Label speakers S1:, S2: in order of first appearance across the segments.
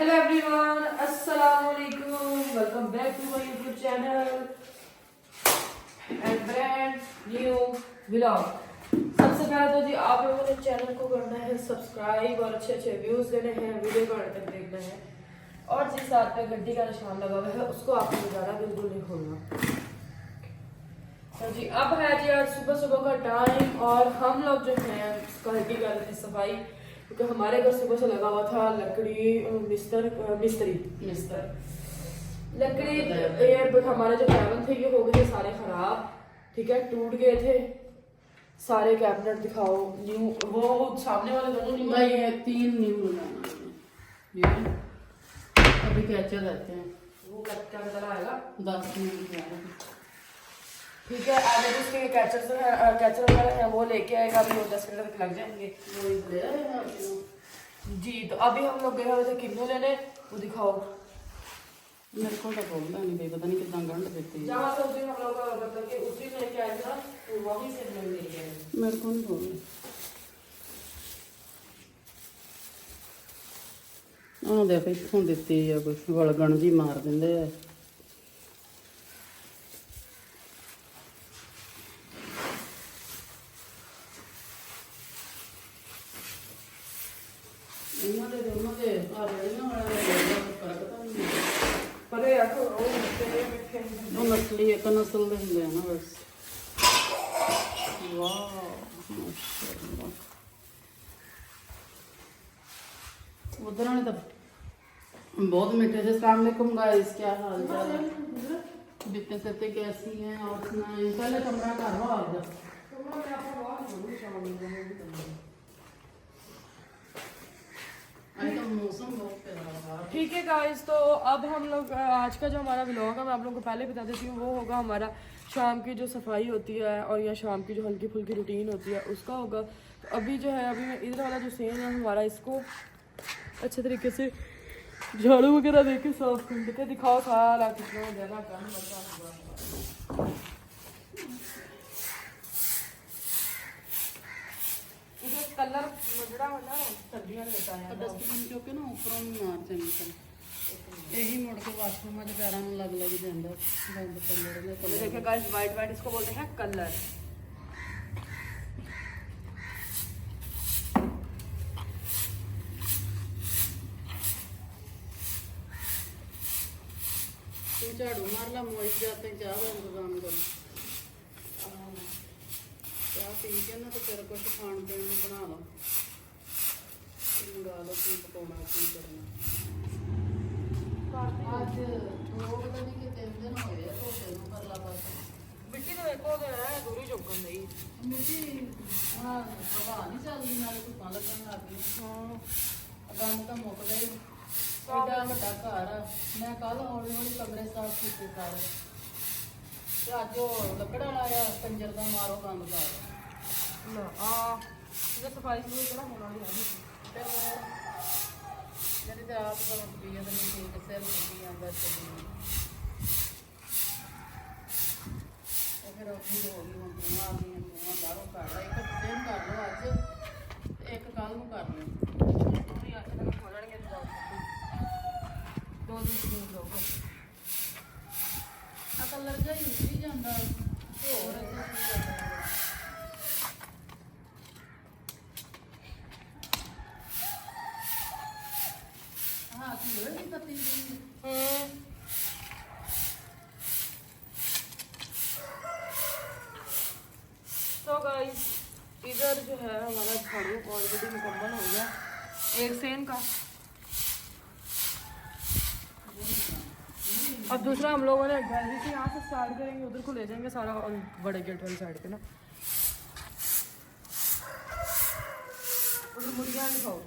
S1: Hello everyone, अस्सलाम वालेकुम। Welcome back to my YouTube channel and brand new vlog. सबसे पहले तो जी आप लोगों ने चैनल को करना है सब्सक्राइब और अच्छे अच्छे व्यूज देने हैं, वीडियो को अंत तक देखना है और जिस साथ पे घंटी का निशान लगा हुआ है उसको आपको ज़्यादा बिल्कुल नहीं खोलना। तो जी अब है जी आज सुबह सुबह का टाइम और हम लोग जो है घर की कर रहे थे सफाई, क्योंकि हमारे घर सुबह से लगा हुआ था लकड़ी मिस्तर लकड़ी। ये हमारे जो कैबिन थे ये हो गए थे सारे खराब, ठीक है, टूट गए थे सारे। कैबिनेट दिखाओ न्यू, वो सामने वाले दोनों न्यू
S2: नहीं है, 3 न्यू लगाना है। अभी कैचर रहते हैं,
S1: वो क्या नजर आएगा
S2: 10 मिनट।
S1: ठीक है, आगे जो उसके कैचर वगैरह है वो लेके आएगा, अभी वो 10 मिनट तक लग जाएंगे।
S2: वो ले आएगा
S1: जी तो अभी हम लोग गए हुए थे किन्नू लेने, वो दिखाओ।
S2: मेरे को तो बोलता नहीं भाई, पता नहीं कितना गंढ देती है।
S1: जहाँ से उस दिन हम लोग मतलब कि उस दिन लेके आए थे ना, तो वहीं से हम लोग लेके आए।
S2: मेरे को नहीं बोल ਉਹ ਦੇਖ ਇੱਥੋਂ ਦਿੱਤੀ ਆ ਕੁਝ ਵਲਗਣ ਜੀ ਮਾਰ ਦਿੰਦੇ ਆ। ਇਹਨਾਂ ਦੇ ਦੋਨਾਂ ਦੇ ਆ ਰੜੀਆਂ ਵਾਲਾ ਫਰਕ ਤਾਂ ਨਹੀਂ ਹੈ।
S1: पर ये तो वो मिठे
S2: ਉਹ ਨਸਲੀ ਇੱਕ ਨਸਲ ਦੇ ਹੁੰਦੇ ਆ ਨਾ ਬਸ। ਵਾਹ ਮਾਸ਼ਾਅੱਲਾ। उधर ने तो बहुत मीठे थे। अस्सलाम वालेकुम गाइस, क्या हाल चाल है? बितने सत्ते कैसी हैं और सुनाएं। पहले कमरा घर हो आ जा। आज तो मौसम बहुत प्यारा है।
S1: ठीक है गाइस, तो अब हम लोग आज का जो हमारा व्लॉग है मैं आप लोगों को पहले बता देती हूँ। वो होगा हमारा शाम की जो सफाई होती है और या शाम की जो हल्की फुल्की रूटीन होती है उसका होगा। तो अभी जो है अभी मैं इधर वाला जो सेन है हमारा, इसको अच्छे तरीके से झाड़ू वगैरह दे के साफ कर देते। दिखाओ सारा कितना ज़्यादा काम बचा हुआ है। ये कलर मुजरा हो ना सर्दियों में होता है।
S2: डस्टबिन क्योंकि ना ऊपरों में मार चंगी तरह यही मुड़ के वाशरूम में पैरों में लग जाता गंद कलर।
S1: देखिए गाइस, वाइट वाइट इसको बोलते हैं कलर।
S2: तू झाड़ू मार ला, मोइस जाते चाह का इंतजाम कर। चाह पी के ना तो फिर कुछ खान पीन में बना लो, मंगा लो की पकाना की करना। आज 2 पता नहीं कि 3 दिन हो गए धोते ਨੂੰ परला पास
S1: मिट्टी तो देखो तो है दूरी चुकन नहीं
S2: मिट्टी। हाँ हवा नहीं चलती, नाले धुप्पां लगन लग गई। हाँ गंद तो मुक गए। एडा ਵੱਡਾ घर आ। मैं कल हौली हौली कमरे साफ कीते सारे, ते अज ਉਹ ਲੱਕੜ ਵਾਲਾ ਆਇਆ ਕੰਜਰ ਦਾ ਮਾਰੋ ਗੰਦ ਦਾ
S1: ना ये सफाई से केड़ा होना नहीं है।
S2: ਤੇ ਹੋਰ ਜਿਹੜੀ ਤੇ ਆਪ ਕੋਲ ਪਈ ਆ ਤੇ ਨਹੀਂ ਠੀਕ ਸਿਰ ਪਈ ਜਾਂਦਾ ਚੱਲੀ। ਤੇ ਫਿਰ ਉਹ ਵੀ ਹੋ ਗਈ, ਹੁਣ ਤੂੰ ਆ ਗਈ ਤੂੰ ਬਾਹਰੋਂ ਕਰ ਲੈ। ਇੱਕ ਦਿਨ ਕਰ ਲਓ ਅੱਜ ਤੇ ਇੱਕ ਕੱਲ ਨੂੰ ਕਰ ਲਿਓ।
S1: पूरी आज तक हो जाएंगे तो 2 दिन लोग
S2: ਆ ਕਲਰ ਜਿਹਾ ਹੀ ਉਤਰੀ ਜਾਂਦਾ ਹੋਰ ਇੱਥੇ ਕੀ ਕਰਦਾ। हाँ की बड़ी पत्ती दी।
S1: तो गाइस इधर जो है हमारा झाड़ू ऑलरेडी मुकम्मल हो गया एक सेन का। अब दूसरा हम लोगों ने गैलरी से यहाँ से स्टार्ट करेंगे, उधर को ले जाएंगे सारा बड़े गेट वाली साइड पे ना। उधर मुर्गियाँ दिखाओ।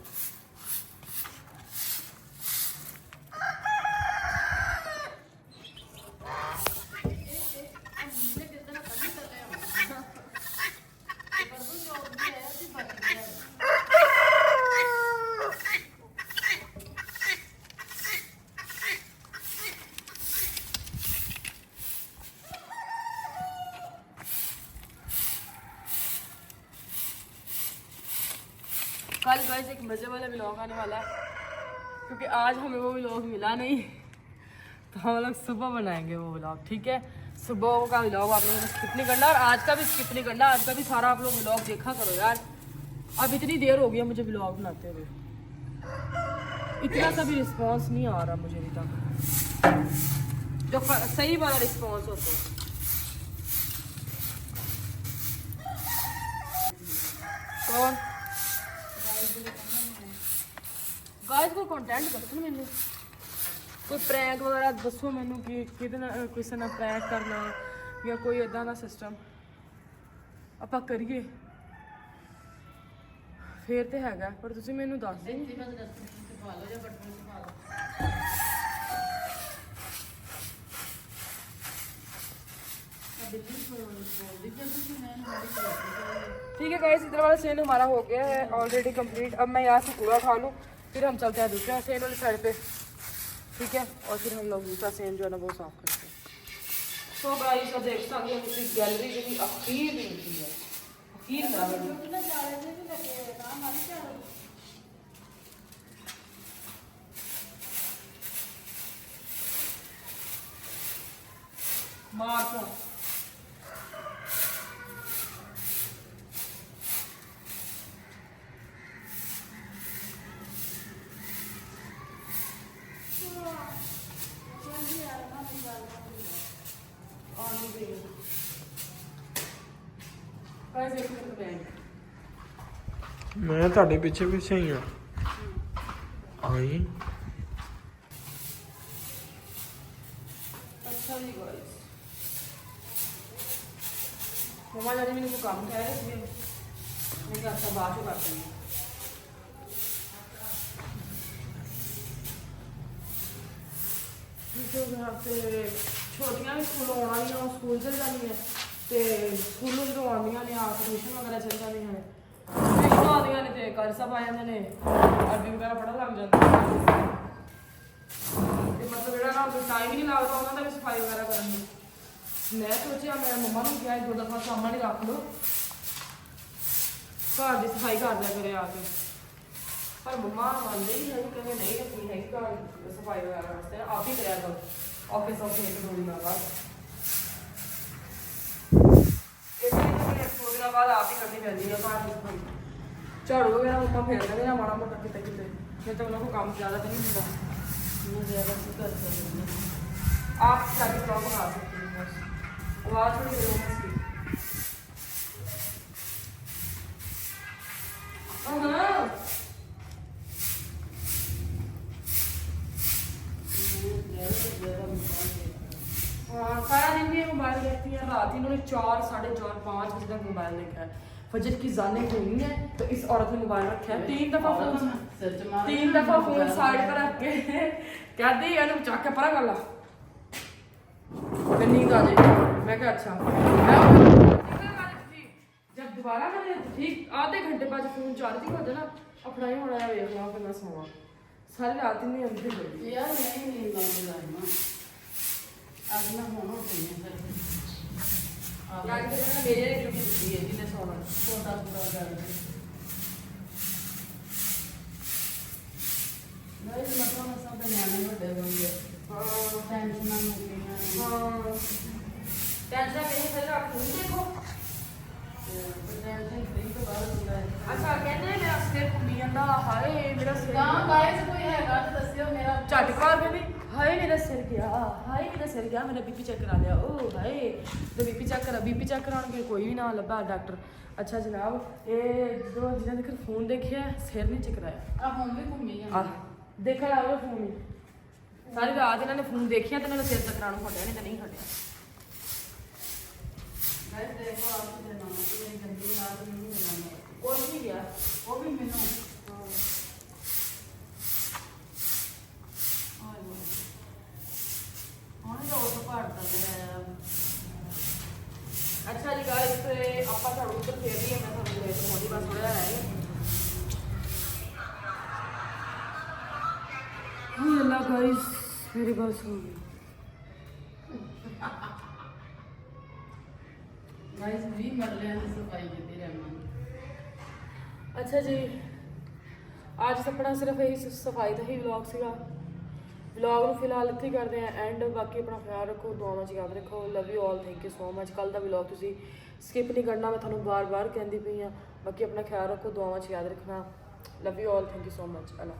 S1: कल गाइस एक मजे वाला व्लॉग आने वाला है। क्योंकि आज हमें वो व्लॉग मिला नहीं, तो हम लोग सुबह बनाएंगे वो व्लॉग, ठीक है। सुबह का व्लॉग आप लोगों ने स्किप नहीं करना और आज का भी स्किप नहीं करना, आज का भी सारा आप लोग व्लॉग देखा करो यार। अब इतनी देर हो गई है मुझे व्लॉग बनाते हुए, इतना सा भी रिस्पॉन्स नहीं आ रहा मुझे अभी तक, जो सही वाला रिस्पॉन्स होता है। कौन गाइस कोई कंटेंट दसो मैनू, कोई प्रैंक वगैरह दसो मैनू कि किसी ने प्रैंक करना या कोई इदां दा सिस्टम ਆਪਾਂ ਕਰੀਏ ਫੇਰ ਤੇ ਹੈਗਾ, ਪਰ ਤੁਸੀਂ ਮੈਨੂੰ ਦੱਸ ਦਿਓ। ठीक है गाइस, इधर वाला सेन हमारा हो गया है ऑलरेडी कंप्लीट। अब मैं यहाँ से पूरा खा लूँ, फिर हम चलते हैं दूसरे सेन वाली साइड पे, ठीक है। और फिर हम लोग दूसरा सेन जो है ना वो साफ करते हैं। तो गाइस अब देख सकते हैं कि गैलरी की अखीर निकली है, अखीर मारता
S3: मैं ਤੁਹਾਡੇ ਪਿੱਛੇ ਪਿੱਛੇ ਹੀ ਆ ਆਈ।
S1: अच्छा जी गाइस, मम्मा डैडी मैंने को काम कह रहे थे, मैं क्या अच्छा बात करते हैं। जो घर पे छोटियां भी स्कूलों आना नहीं, स्कूल चल जानी है, तो स्कूलों जो आदियां ने आके ट्यूशन वगैरह चल जानी है, ट्यूशन आदियां ने तो घर सब आ जाते हैं, अरबी वगैरह पढ़न लग जाते हैं, मतलब ਜਿਹੜਾ ਨਾ टाइम ही नहीं लगता उन्होंने भी सफाई वगैरह करने। मैं सोचा मैं मम्मा ने किया 2 दफा सामने रख लो, घर की सफाई कर दिया करे आके, पर मम्मा मानते ही है, कहते नहीं रखनी है घर सफाई वगैरह वास्ते, आप ही कराया करो ऑफिस ऑफिस 1-2 दिन बाद, 1-2 दिन बाद आप ही करनी पैंती है घर की सफाई। झाड़ू वगैरह मम्मा फेर देंगे ना माड़ा मोटा कितने कितने, नहीं तो उन्होंने काम ज़्यादा तो नहीं होता, आप सारी ब्लॉग बना सकते हैं, बस आवाज़ थोड़ी देर में हाँ सारा दिन ये मोबाइल देखती है, रात इन्होंने 4, 4:30, 5 बजे तक मोबाइल देखा है। फजर की जाने हुई है तो इस औरत ने मोबाइल रखा है, 3 दफा फोन साइड पर रख के कहती है चक के परा कर ला, नींद आ जाएगी। मैं क्या अच्छा जब दोबारा मैंने ठीक आधे घंटे बाद फोन चार्जिंग कर देना अपना ही होना है, वेख ला फिर मैं सोवा, सारी रात ही नहीं अंधी गई
S2: यार नहीं नींद आने लगी आज ना होना चाहिए
S1: यार मेरे ड्यूटी दी है जिन्हें सोना
S2: छोटा पूरा कर नहीं मतलब सब नियाने बड़े होंगे टेंशन मुक्तियां
S1: टेंशन नहीं है, आप फोन देखो
S2: टेंशन फ्री तो बाहर होता है।
S1: अच्छा कहते हैं मेरा सिर घूमी जाता, हाय मेरा सिर
S2: कहां गाइस कोई हैगा तो दसियो मेरा
S1: झटका के भी हाय मेरा सिर गया, हाय मेरा सिर गया, मेरा बीपी चेक करा लिया, ओ हाय तो बीपी चेक कराने कोई भी ना लभा डॉक्टर। अच्छा जनाब ये जो जिन्हें देखकर फोन देखिया सिर नहीं चकराया,
S2: आ फोन भी घूमी है
S1: देखा जाओ फोन ही सारी रात इन्होंने फोन देखिया तो इन्होंने सिर चकराना हटिया नहीं तो नहीं हटिया।
S2: गाइस देखो आप तो देना मेरी गंदी रात में नहीं बनाना
S1: कुछ नहीं गया
S2: वो भी मैंने
S1: अच्छा जी गाइस आपा झाड़ू तो फेर रही है, मैं थोड़ी लेट होनी बस थोड़ा रह गया। अल्लाह गाइस मेरी बस हो गई
S2: गाइस भी मरले हैं सफाई करती रहना।
S1: अच्छा जी ਅੱਜ ਆਪਣਾ ਸਿਰਫ ਇਹ ਸਫਾਈ ਦਾ ਹੀ ਵਲੌਗ ਸੀਗਾ। ਵਲੌਗ ਨੂੰ ਫਿਲਹਾਲ ਇੱਥੇ ਹੀ ਕਰਦੇ ਹਾਂ ਐਂਡ। ਬਾਕੀ ਆਪਣਾ ਖਿਆਲ ਰੱਖੋ, ਦੁਆਵਾਂ 'ਚ ਯਾਦ ਰੱਖੋ। Love you all, thank you so much. ਕੱਲ ਦਾ ਵਲੌਗ ਤੁਸੀਂ ਸਕਿਪ ਨਹੀਂ ਕਰਨਾ, ਮੈਂ ਤੁਹਾਨੂੰ ਬਾਰ-ਬਾਰ ਕਹਿੰਦੀ ਪਈ ਹਾਂ। ਬਾਕੀ ਆਪਣਾ ਖਿਆਲ ਰੱਖੋ, ਦੁਆਵਾਂ 'ਚ ਯਾਦ ਰੱਖਣਾ। Love you all, thank you so much. Allah